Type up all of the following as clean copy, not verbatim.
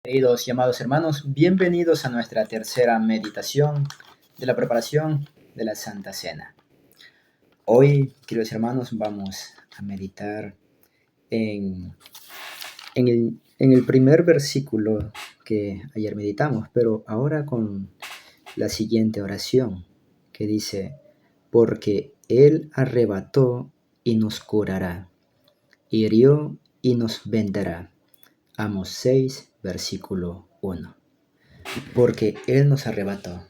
Queridos y amados hermanos, bienvenidos a nuestra tercera meditación de la preparación de la Santa Cena. Hoy, queridos hermanos, vamos a meditar en el primer versículo que ayer meditamos, pero ahora con la siguiente oración que dice: porque Él arrebató y nos curará, hirió y nos vendará. Amos 6, versículo 1. Porque Él nos arrebató.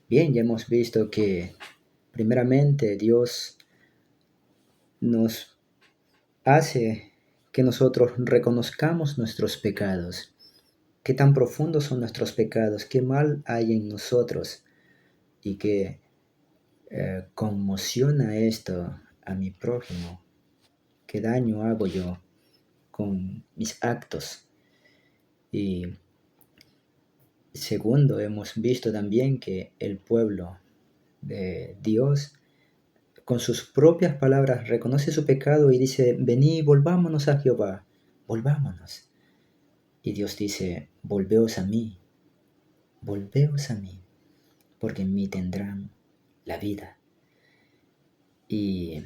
Bien, ya hemos visto que primeramente Dios nos hace que nosotros reconozcamos nuestros pecados. Qué tan profundos son nuestros pecados, qué mal hay en nosotros y que conmociona esto a mi prójimo. Qué daño hago yo con mis actos. Y segundo, hemos visto también que el pueblo de Dios, con sus propias palabras, reconoce su pecado y dice: vení, volvámonos a Jehová, volvámonos. Y Dios dice: volveos a mí, porque en mí tendrán la vida. ¿Y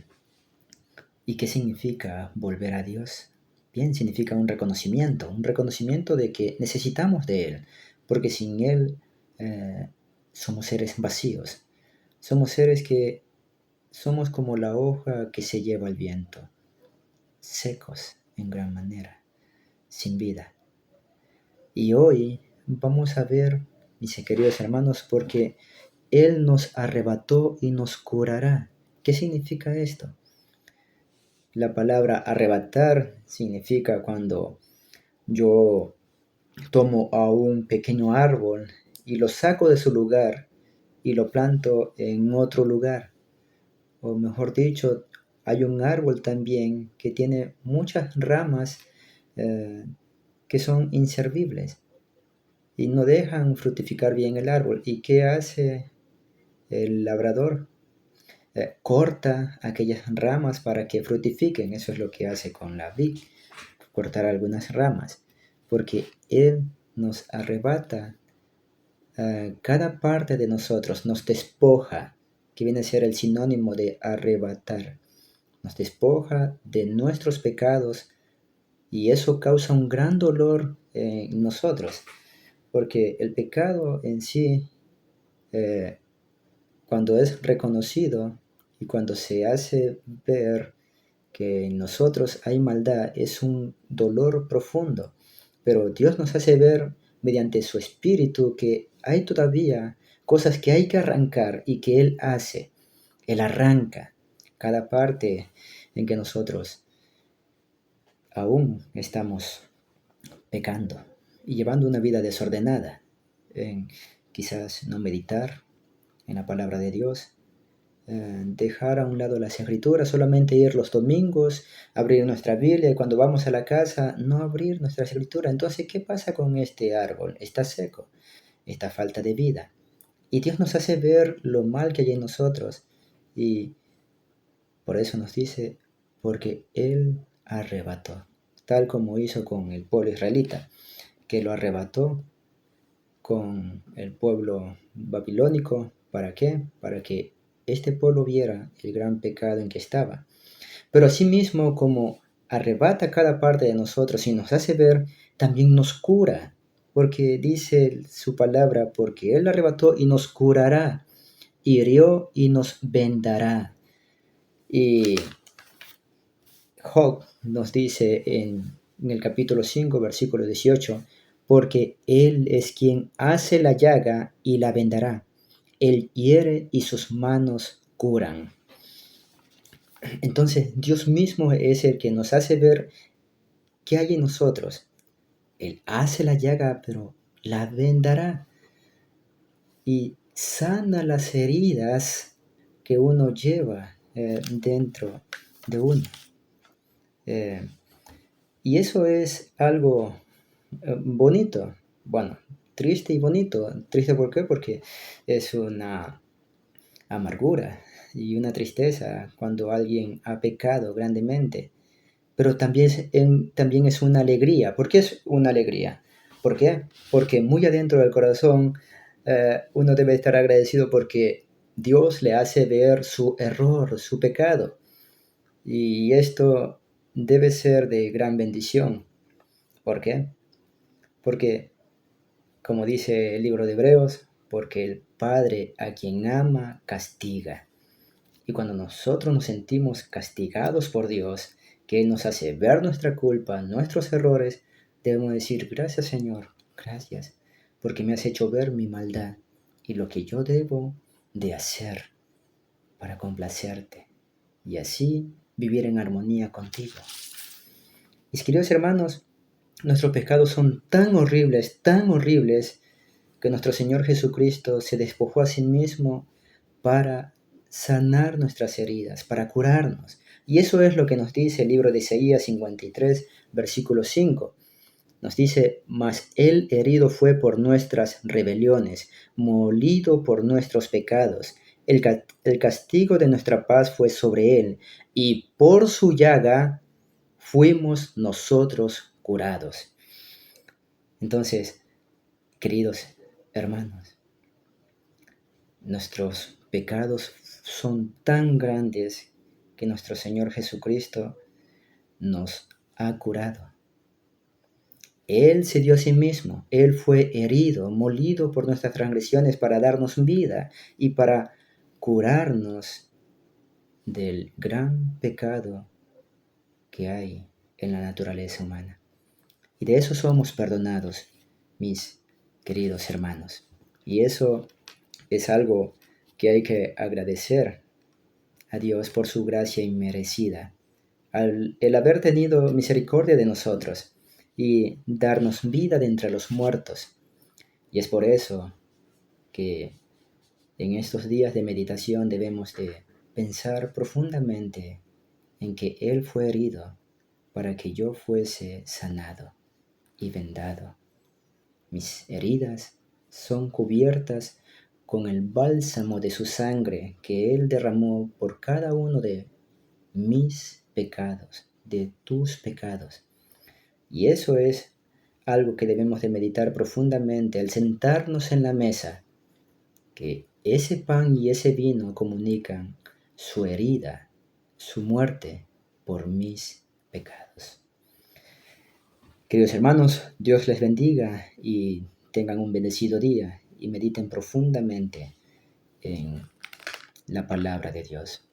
qué significa volver a Dios? Bien, significa un reconocimiento de que necesitamos de Él, porque sin Él somos seres vacíos, somos seres que somos como la hoja que se lleva el viento, secos en gran manera, sin vida. Y hoy vamos a ver, mis queridos hermanos, porque Él nos arrebató y nos curará. ¿Qué significa esto? La palabra arrebatar significa cuando yo tomo a un pequeño árbol y lo saco de su lugar y lo planto en otro lugar. O mejor dicho, hay un árbol también que tiene muchas ramas que son inservibles y no dejan fructificar bien el árbol. ¿Y qué hace el labrador? Corta aquellas ramas para que fructifiquen. Eso es lo que hace con la vid, cortar algunas ramas, porque Él nos arrebata cada parte de nosotros, nos despoja, que viene a ser el sinónimo de arrebatar. Nos despoja de nuestros pecados y eso causa un gran dolor en nosotros, porque el pecado en sí, cuando es reconocido y cuando se hace ver que en nosotros hay maldad, es un dolor profundo. Pero Dios nos hace ver mediante su Espíritu que hay todavía cosas que hay que arrancar y que Él hace. Él arranca cada parte en que nosotros aún estamos pecando y llevando una vida desordenada, en quizás no meditar en la palabra de Dios, dejar a un lado las escrituras, solamente ir los domingos, abrir nuestra Biblia y cuando vamos a la casa no abrir nuestra escritura. Entonces, ¿qué pasa con este árbol? Está seco, está falta de vida. Y Dios nos hace ver lo mal que hay en nosotros y por eso nos dice: porque Él arrebató, tal como hizo con el pueblo israelita, que lo arrebató con el pueblo babilónico. ¿Para qué? Para que este pueblo viera el gran pecado en que estaba. Pero asimismo, como arrebata cada parte de nosotros y nos hace ver, también nos cura, porque dice su palabra: porque Él arrebató y nos curará, hirió y nos vendará. Y Job nos dice en el capítulo 5, versículo 18, porque Él es quien hace la llaga y la vendará. Él hiere y sus manos curan. Entonces, Dios mismo es el que nos hace ver qué hay en nosotros. Él hace la llaga, pero la vendará. Y sana las heridas que uno lleva dentro de uno. Y eso es algo bonito. Bueno, triste y bonito. Triste, ¿por qué? Porque es una amargura y una tristeza cuando alguien ha pecado grandemente. Pero también es una alegría. ¿Por qué es una alegría? ¿Por qué? Porque muy adentro del corazón uno debe estar agradecido porque Dios le hace ver su error, su pecado. Y esto debe ser de gran bendición. ¿Por qué? Porque, como dice el libro de Hebreos, porque el Padre a quien ama castiga. Y cuando nosotros nos sentimos castigados por Dios, que Él nos hace ver nuestra culpa, nuestros errores, debemos decir, gracias Señor, gracias, porque me has hecho ver mi maldad y lo que yo debo de hacer para complacerte y así vivir en armonía contigo. Mis queridos hermanos, nuestros pecados son tan horribles, que nuestro Señor Jesucristo se despojó a sí mismo para sanar nuestras heridas, para curarnos. Y eso es lo que nos dice el libro de Isaías 53, versículo 5. Nos dice, mas Él herido fue por nuestras rebeliones, molido por nuestros pecados. El castigo de nuestra paz fue sobre Él, y por su llaga fuimos nosotros curados. Entonces, queridos hermanos, nuestros pecados son tan grandes que nuestro Señor Jesucristo nos ha curado. Él se dio a sí mismo, Él fue herido, molido por nuestras transgresiones para darnos vida y para curarnos del gran pecado que hay en la naturaleza humana. Y de eso somos perdonados, mis queridos hermanos. Y eso es algo que hay que agradecer a Dios por su gracia inmerecida, el haber tenido misericordia de nosotros y darnos vida de entre los muertos. Y es por eso que en estos días de meditación debemos de pensar profundamente en que Él fue herido para que yo fuese sanado y vendado. Mis heridas son cubiertas con el bálsamo de su sangre que Él derramó por cada uno de mis pecados, de tus pecados. Y eso es algo que debemos de meditar profundamente al sentarnos en la mesa, que ese pan y ese vino comunican su herida, su muerte por mis pecados. Queridos hermanos, Dios les bendiga y tengan un bendecido día y mediten profundamente en la palabra de Dios.